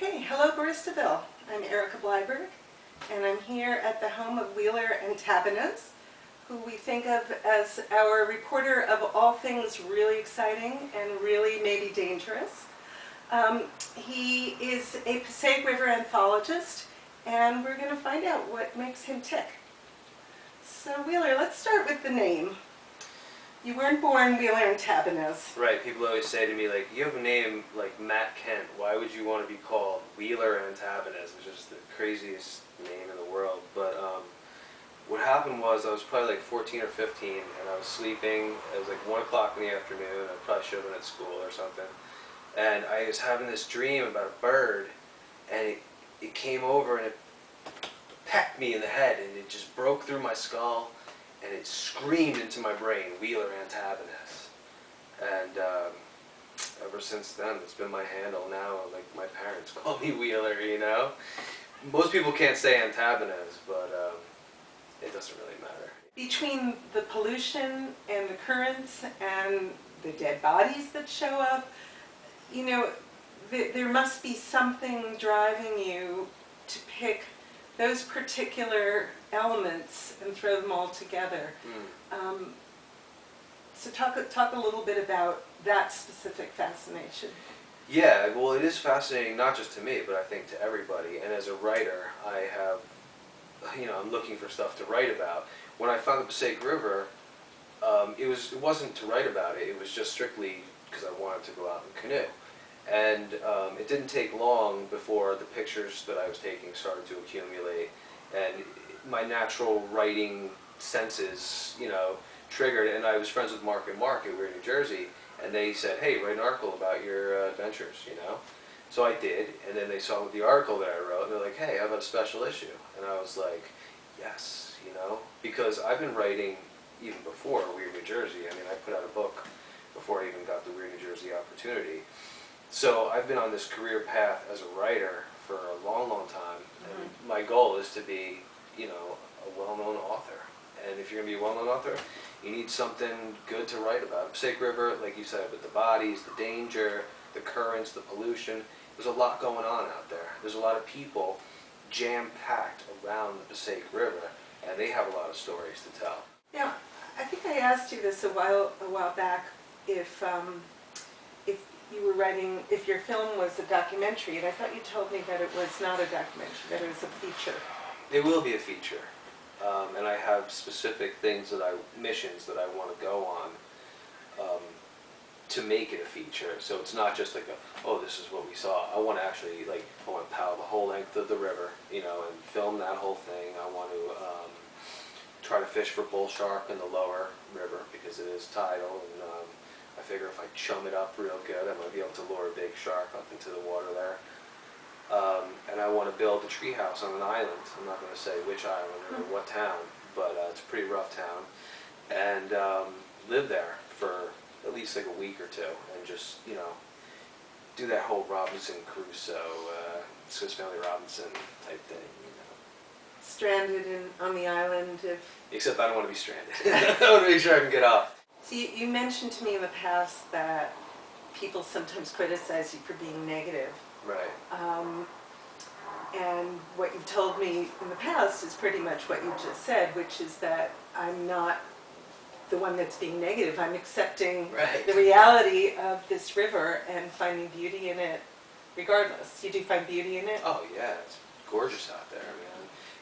Okay, hello Baristabille. I'm Erika Bleiberg, and I'm here at the home of Wheeler Antabanez, who we think of as our reporter of all things really exciting and really maybe dangerous. He is a Passaic River anthologist, and we're going to find out what makes him tick. So Wheeler, let's start with the name. You weren't born Wheeler Antabanez. Right, people always say to me, like, you have a name like Matt Kent, why would you want to be called Wheeler Antabanez? It's just the craziest name in the world. But what happened was I was probably like 14 or 15, and I was sleeping. It was like 1 o'clock in the afternoon. I probably should have been at school or something. And I was having this dream about a bird, and it came over and it pecked me in the head, and it just broke through my skull. And it screamed into my brain, Wheeler Antabanez. And ever since then, it's been my handle now. Like, my parents call me Wheeler, you know? Most people can't say Antabanez, but it doesn't really matter. Between the pollution and the currents and the dead bodies that show up, you know, there must be something driving you to pick those particular elements and throw them all together. So talk a little bit about that specific fascination. Yeah, well, it is fascinating not just to me, but I think to everybody. And as a writer, I have, I'm looking for stuff to write about. When I found the Passaic River, it wasn't to write about it. It was just strictly because I wanted to go out and canoe. And it didn't take long before the pictures that I was taking started to accumulate, and my natural writing senses, triggered. And I was friends with Mark and Mark, who were in New Jersey, and they said, "Hey, write an article about your adventures," So I did, and then they saw the article that I wrote, and they're like, "Hey, how about a special issue?" And I was like, "Yes," because I've been writing even before Weird New Jersey. I mean, I put out a book before I even got the Weird New Jersey opportunity. So I've been on this career path as a writer for a long, long time. And my goal is to be, a well-known author. And if you're going to be a well-known author, you need something good to write about. Passaic River, like you said, with the bodies, the danger, the currents, the pollution, there's a lot going on out there. There's a lot of people jam-packed around the Passaic River, and they have a lot of stories to tell. Yeah, I think I asked you this a while back, if you were writing, if your film was a documentary, and I thought you told me that it was not a documentary, that it was a feature. It will be a feature, and I have specific missions that I want to go on to make it a feature. So it's not just like this is what we saw. I want to actually, I want to paddle the whole length of the river, and film that whole thing. I want to try to fish for bull shark in the lower river because it is tidal, and I figure if I chum it up real good, I'm going to be able to lure a big shark up into the water there. And I want to build a treehouse on an island. I'm not going to say which island or what town, but it's a pretty rough town. And live there for at least like a week or two, and just, do that whole Robinson Crusoe, Swiss Family Robinson type thing, Stranded on the island Except I don't want to be stranded. I want to make sure I can get off. So you mentioned to me in the past that people sometimes criticize you for being negative. Right. And what you've told me in the past is pretty much what you just said, which is that I'm not the one that's being negative. I'm accepting the reality of this river and finding beauty in it regardless. You do find beauty in it? Oh yeah, it's gorgeous out there, man.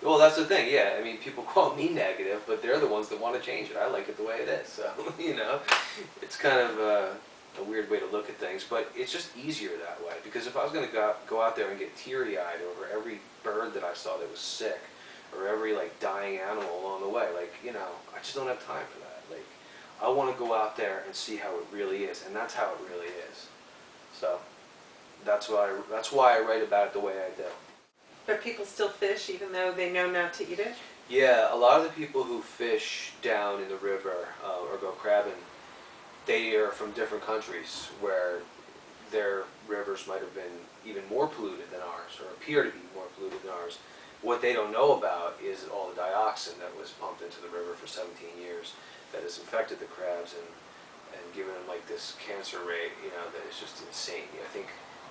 Well, that's the thing, yeah. I mean, people call me negative, but they're the ones that want to change it. I like it the way it is, so, it's kind of a weird way to look at things, but it's just easier that way, because if I was going to go out there and get teary-eyed over every bird that I saw that was sick, or every, dying animal along the way, I just don't have time for that. I want to go out there and see how it really is, and that's how it really is. So, that's why I write about it the way I do. But people still fish even though they know not to eat it? Yeah, a lot of the people who fish down in the river or go crabbing, they are from different countries where their rivers might have been even more polluted than ours, or appear to be more polluted than ours. What they don't know about is all the dioxin that was pumped into the river for 17 years that has infected the crabs and given them this cancer rate, that is just insane. I think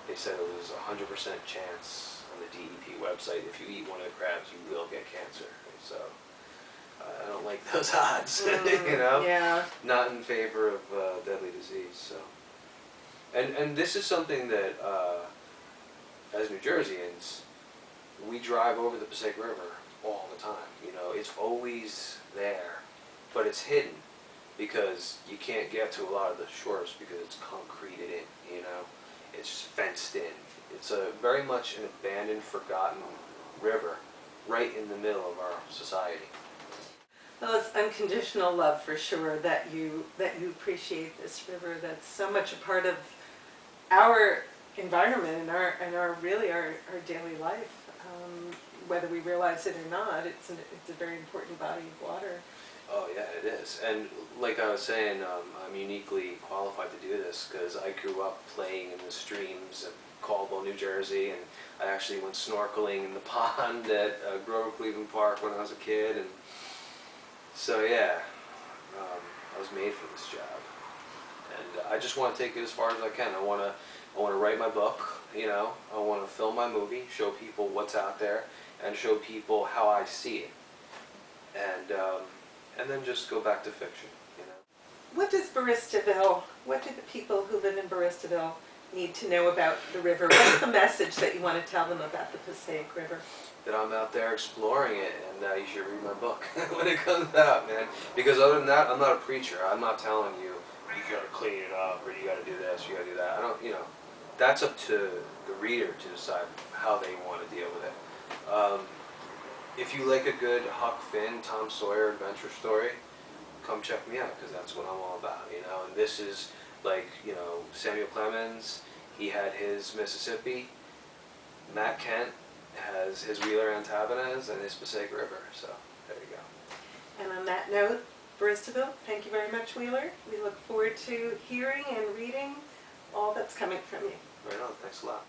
they said it was 100% chance on the DEP website, if you eat one of the crabs, you will get cancer. So I don't like those odds, you know? Yeah. Not in favor of deadly disease. So, and this is something that, as New Jerseyans, we drive over the Passaic River all the time. You know, it's always there, but it's hidden because you can't get to a lot of the shores because it's concreted in. You know, it's just fenced in. It's a very much an abandoned, forgotten river, right in the middle of our society. Well, it's unconditional love for sure that you appreciate this river. That's so much a part of our environment and our really our daily life. Whether we realize it or not, it's a very important body of water. Oh yeah, it is. And like I was saying, I'm uniquely qualified to do this because I grew up playing in the streams of Caldwell, New Jersey, and I actually went snorkeling in the pond at Grover Cleveland Park when I was a kid, and so yeah, I was made for this job, and I just want to take it as far as I can. I want to write my book, you know. I want to film my movie, show people what's out there, and show people how I see it, and then just go back to fiction, you know. What do the people who live in Baristanet need to know about the river? What's the message that you want to tell them about the Passaic River? That I'm out there exploring it, and you should read my book when it comes out, man. Because other than that, I'm not a preacher. I'm not telling you, you gotta clean it up, or you gotta do this, you gotta do that. I don't, you know, that's up to the reader to decide how they want to deal with it. If you like a good Huck Finn, Tom Sawyer adventure story, come check me out, because that's what I'm all about, you know. And this is like, you know, Samuel Clemens, he had his Mississippi. Matt Kent has his Wheeler Antabanez and his Passaic River, so there you go. And on that note, Baristanet, thank you very much, Wheeler. We look forward to hearing and reading all that's coming from you. Right on, thanks a lot.